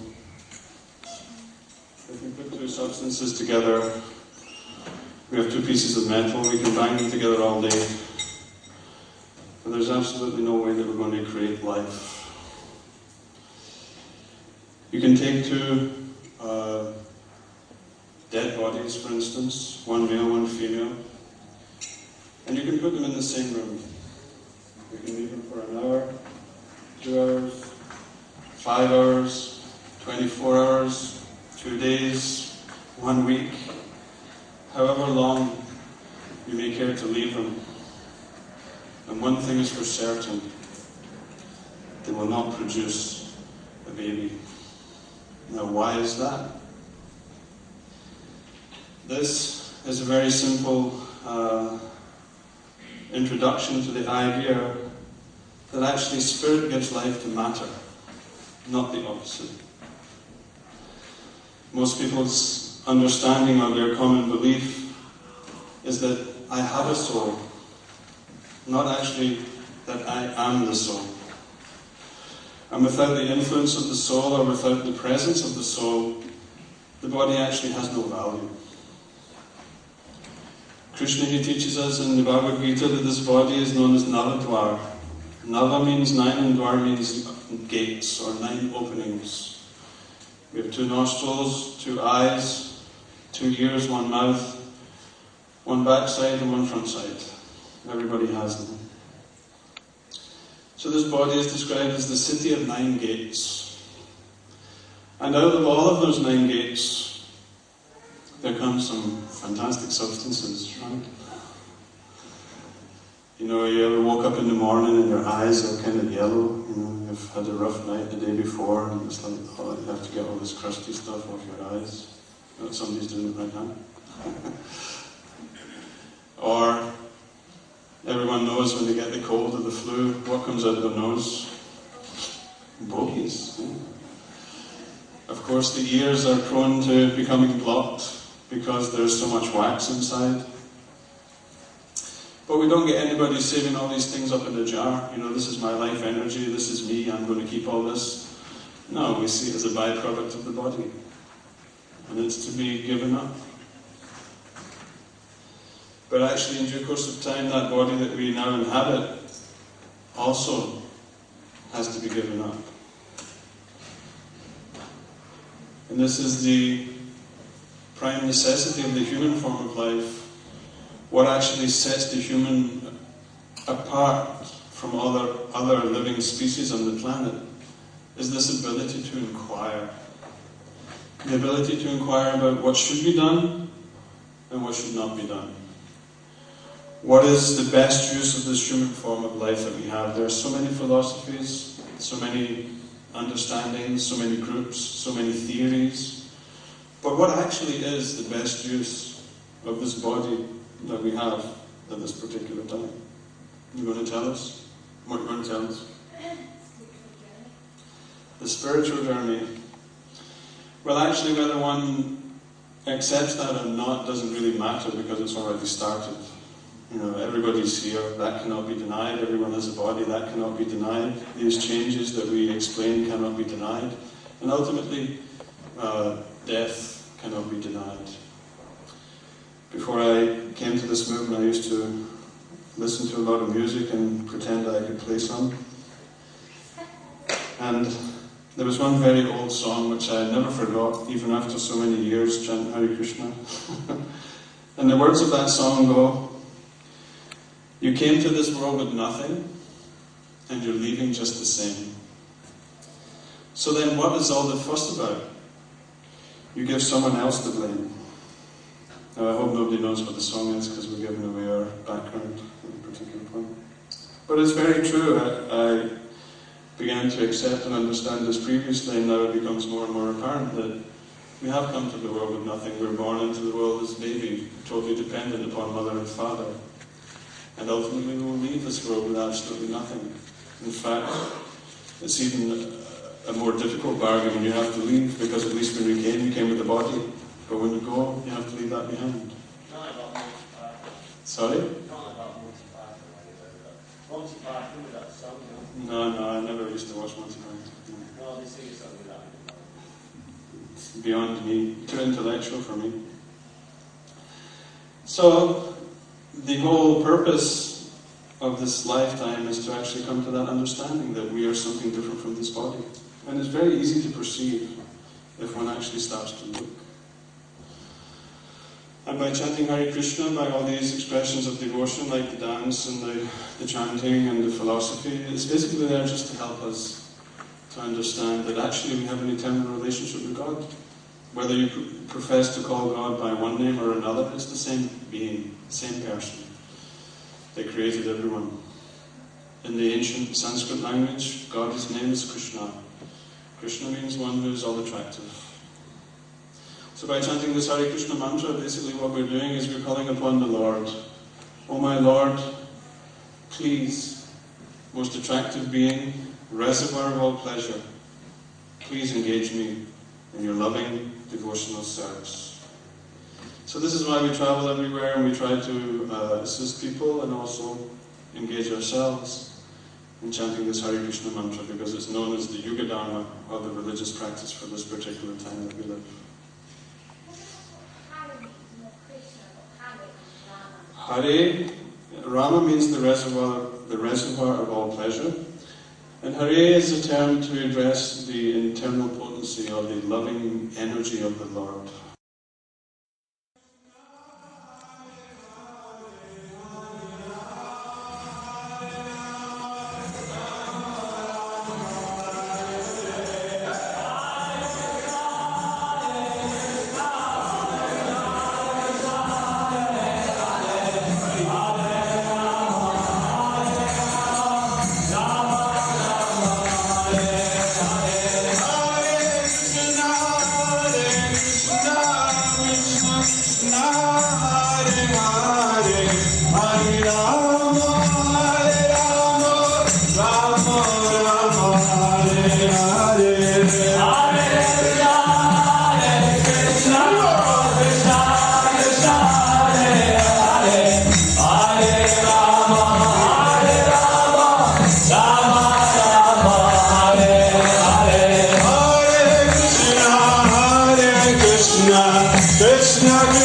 if we put two substances together, we have two pieces of metal, we can bang them together all day, but there's absolutely no way that we're going to create life. You can take two dead bodies, for instance, one male, one female, and you can put them in the same room. You can leave them for an hour, 2 hours, 5 hours, 24 hours, 2 days, 1 week, however long you may care to leave them. And one thing is for certain, they will not produce a baby. Now, why is that? This is a very simple introduction to the idea that actually spirit gives life to matter, not the opposite. Most people's understanding or their common belief is that I have a soul, not actually that I am the soul. And without the influence of the soul, or without the presence of the soul, the body actually has no value. Krishna, he teaches us in the Bhagavad Gita that this body is known as Navadwar. Nava means 9 and Dwar means gates, or 9 openings. We have 2 nostrils, 2 eyes, 2 ears, 1 mouth, 1 backside and 1 front side. Everybody has them. So this body is described as the city of 9 gates. And out of all of those 9 gates, there come some fantastic substances, right? You know, you ever woke up in the morning and your eyes are kind of yellow, you know, you've had a rough night the day before, and it's like, oh, you have to get all this crusty stuff off your eyes. You know, somebody's doing it right now. Or, everyone knows when they get the cold or the flu, what comes out of their nose? Bogies. Yeah. Of course, the ears are prone to becoming blocked because there's so much wax inside. But we don't get anybody saving all these things up in a jar. You know, this is my life energy, this is me, I'm going to keep all this. No, we see it as a byproduct of the body. And it's to be given up. But actually, in due course of time, that body that we now inhabit also has to be given up. And this is the prime necessity of the human form of life. What actually sets the human apart from other living species on the planet is this ability to inquire. The ability to inquire about what should be done and what should not be done. What is the best use of this human form of life that we have? There are so many philosophies, so many understandings, so many groups, so many theories. But what actually is the best use of this body that we have at this particular time? You're going to tell us? What are you going to tell us? The spiritual journey. Well, actually, whether one accepts that or not doesn't really matter because it's already started. You know, everybody's here, that cannot be denied. Everyone has a body, that cannot be denied. These changes that we explain cannot be denied. And ultimately, death cannot be denied. Before I came to this movement, I used to listen to a lot of music and pretend I could play some. And there was one very old song which I never forgot, even after so many years, chanting Hare Krishna. And the words of that song go, you came to this world with nothing, and you're leaving just the same. So then what is all the fuss about? You give someone else the blame. Now I hope nobody knows what the song is because we're giving away our background at a particular point. But it's very true. I began to accept and understand this previously, and now it becomes more and more apparent that we have come to the world with nothing. We're born into the world as a baby, totally dependent upon mother and father. And ultimately we will leave this world with absolutely nothing. In fact, it's even a more difficult bargain when you have to leave, because at least when you came with the body. But when you go, you have to leave that behind. Sorry? No, I never used to watch Monty Python. It's beyond me, too intellectual for me. So, the whole purpose of this lifetime is to actually come to that understanding that we are something different from this body. And it's very easy to perceive if one actually starts to look. And by chanting Hare Krishna, by all these expressions of devotion, like the dance and the chanting and the philosophy, it's basically there just to help us to understand that actually we have an eternal relationship with God. Whether you profess to call God by one name or another, it's the same being, the same person that created everyone. In the ancient Sanskrit language, God's name is Krishna. Krishna means one who is all attractive. So by chanting this Hare Krishna mantra, basically what we're doing is we're calling upon the Lord. Oh my Lord, please, most attractive being, reservoir of all pleasure, please engage me in your loving devotional service. So this is why we travel everywhere, and we try to assist people and also engage ourselves in chanting this Hare Krishna mantra, because it's known as the Yuga Dharma, or the religious practice for this particular time that we live. Hare, Rama means the reservoir of all pleasure. And Hare is a term to address the internal potency or the loving energy of the Lord. Krishna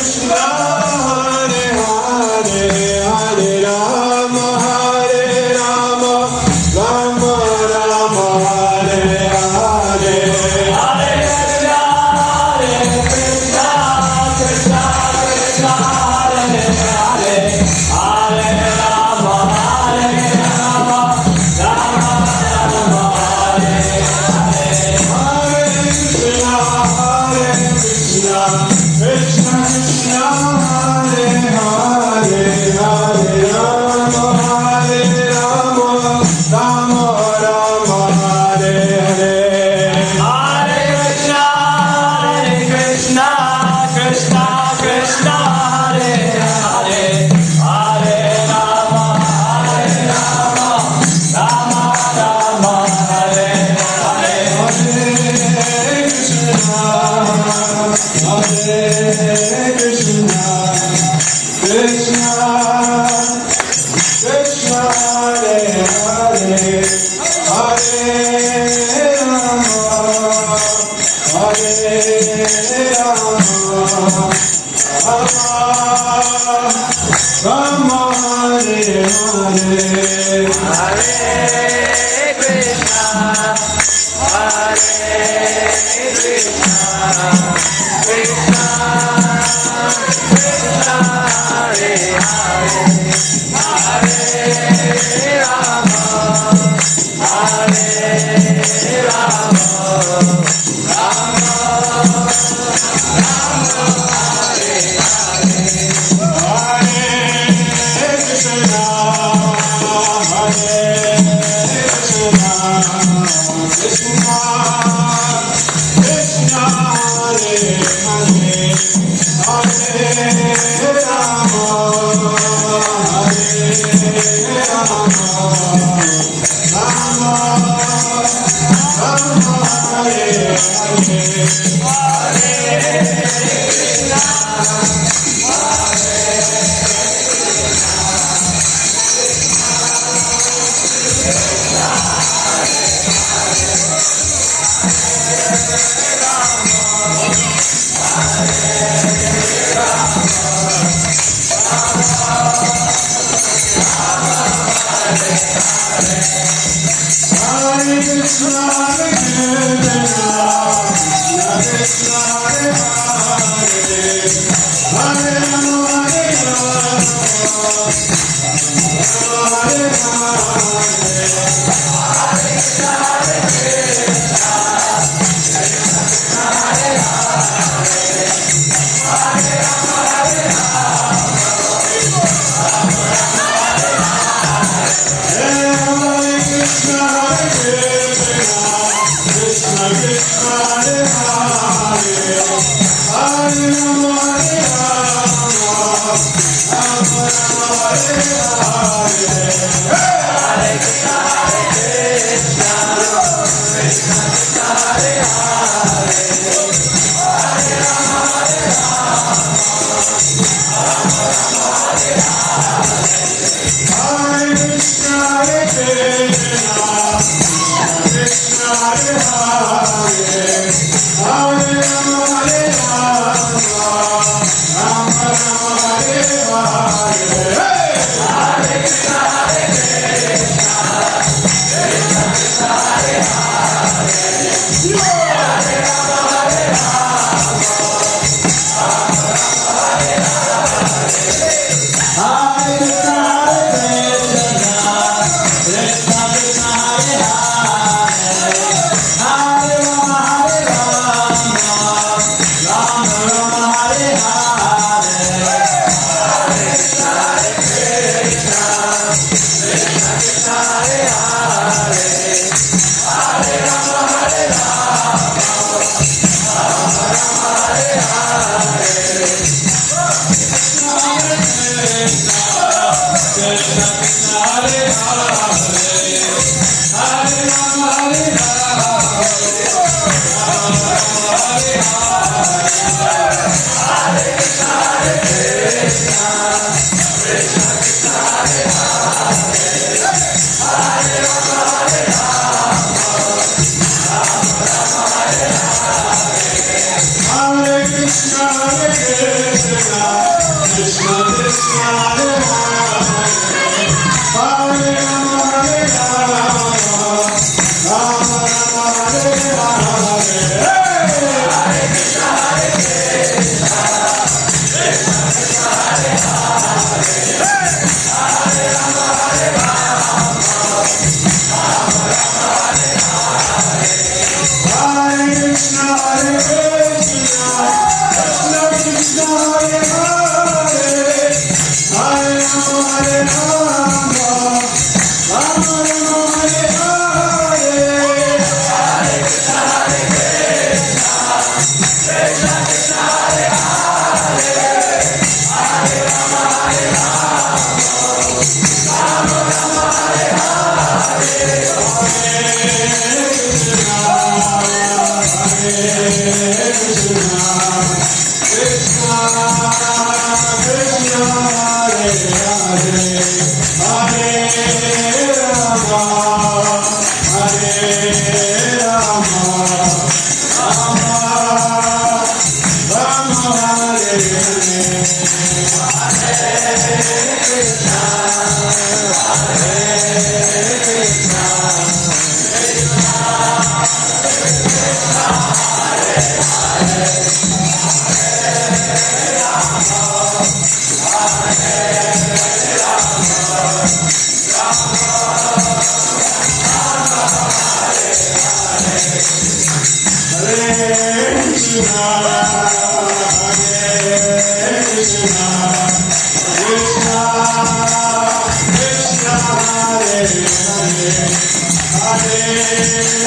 Hare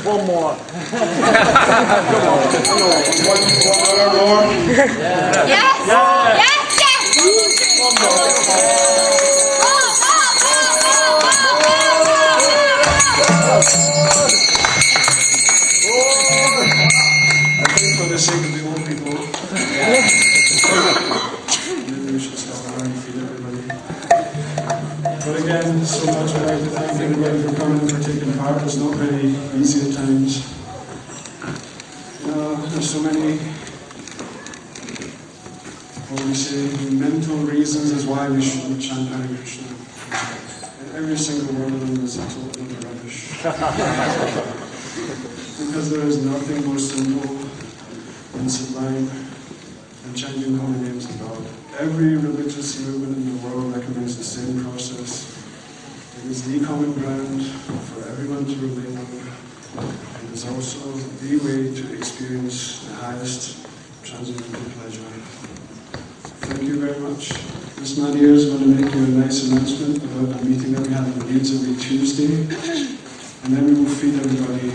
One more. One more. Yes! Yes! Yes! One more. I think for the sake of the old people, maybe we should stop around and feed everybody. But again, so much I'd like to thank everybody for coming and for taking part. It's not very easy at times. There's so many, what do we say, mental reasons as why we shouldn't chant Hare Krishna. And every single one of them is a total of rubbish. Because there is nothing more simple and sublime than chanting the holy names of God. Every religious movement in the world recommends the same process. It is the common ground for everyone to relate on. It is also the way to experience the highest transcendental pleasure. Thank you very much. Miss Nadia is going to make you a nice announcement about a meeting that we have in Leeds every Tuesday. And then we will feed everybody.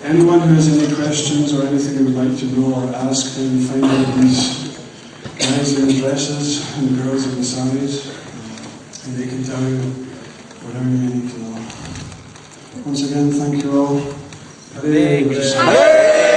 Anyone who has any questions or anything they would like to know or ask, then find out these guys in dresses and girls in saris, and they can tell you whatever you need to know. Once again, thank you all. Hare Krishna.